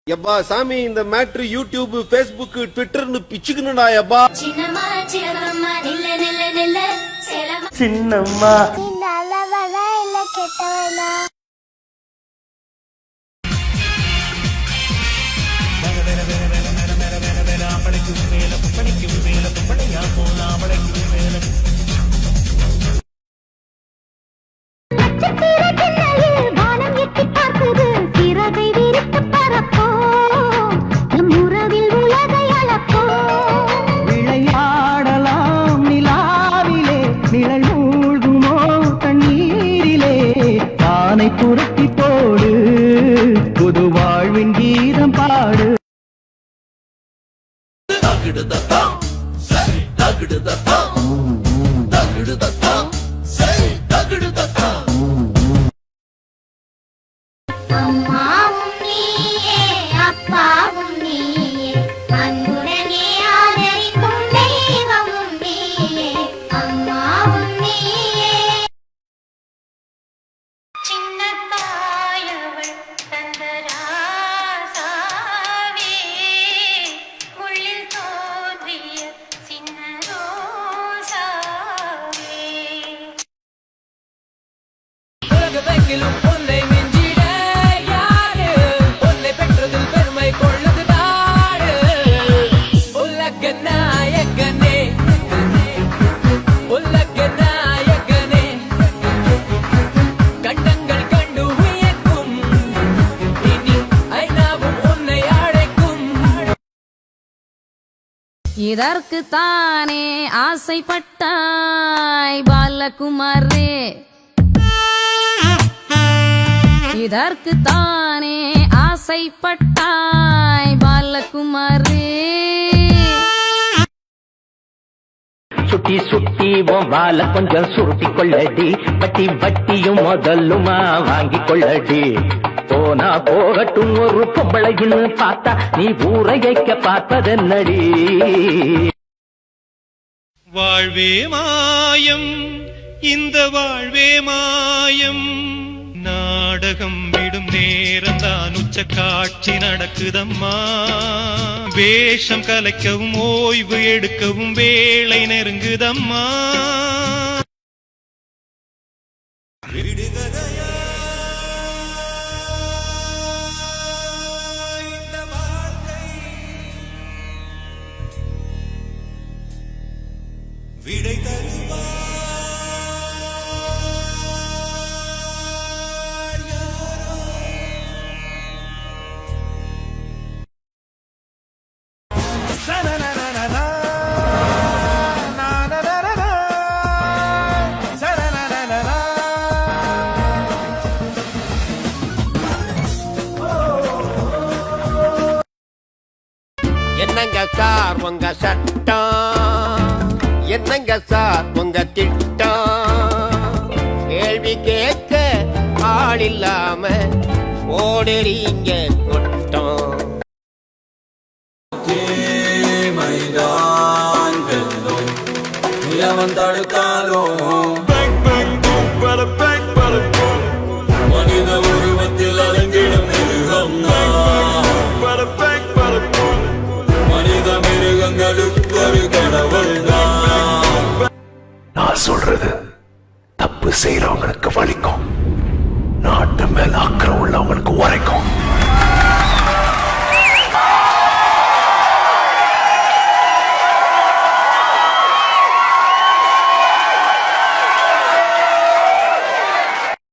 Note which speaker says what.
Speaker 1: எப்பா சாமி இந்த மேட்ரு யூடியூப் ஃபேஸ்புக் ட்விட்டர்னு பிச்சுக்கணும்டா எப்பா.
Speaker 2: சின்னம்மா சின்னம்மா நில்ல நில்ல நில்ல சேலமா
Speaker 3: சின்னம்மா
Speaker 2: நீ நல்லவனா இல்ல கெட்டவனா?
Speaker 3: விளையாடலாம் நிலாவிலே நிழல் மூழ்குமோ தண்ணீரிலே தானை புரட்டி போடு புது வாழ்வின் கீதம் பாடு.
Speaker 2: அம்மாவும் நீயே அப்பாவும் நீயே அன்புடனே ஆதரிக்கும் தெய்வமும் நீயே அம்மாவும் நீயே. சின்ன தாயவள் தந்த ராசாவே உள்ளில் தோன்றிய சின்ன ரோசாவே.
Speaker 4: உலகமெங்கிலும் பொன்னை மிஞ்சிட யாரு பொன்னை பெற்றதில் பெருமை கொள்ளுது நாடு. உலக நாயகனே உலக நாயகனே கண்டங்கள் கண்டு வியக்கும் இனி ஐநாவும் உன்னை அழைக்கும்.
Speaker 5: இதற்கு தானே ஆசைப்பட்டாய் பாலகுமாரே, இதற்கு தானே ஆசைப்பட்டாய் பாலகுமாரே.
Speaker 3: சுட்டி சுட்டி உன் வாழ கொஞ்சம் சுருட்டி கொள்ளடி, வட்டி வட்டியும் முதலுமா வாங்கி கொள்ளடி. போனா போகட்டும் ஒரு பொம்பளைன்னு பார்த்தா நீ ஊரையைக்க பார்ப்பதென்னடி.
Speaker 6: வாழ்வே மாயம் இந்த வாழ்வே மாயம், நாடகம் விடும் நேரம்தான் உச்ச காட்சி நடக்குதம்மா. வேஷம் கலைக்கவும் ஓய்வு எடுக்கவும் வேளை நெருங்குதம்மா. விடை தருவா
Speaker 1: என்னங்க சார் உங்க சட்டம், என்னங்க சார் உங்க திட்டம், கேள்வி கேட்க ஆள் இல்லாம ஓடுறீங்க கொட்டம்.
Speaker 7: மனித உருவத்தில் அலங்கிடும் மிருகம் மனித மிருகங்களுக்கு ஒரு கடவுள்.
Speaker 8: நான் சொல்றது தப்பு செய்யறவங்களுக்கு வலிக்கும், நாட்டு மேல அக்கறை உள்ளவங்களுக்கு உரைக்கும்.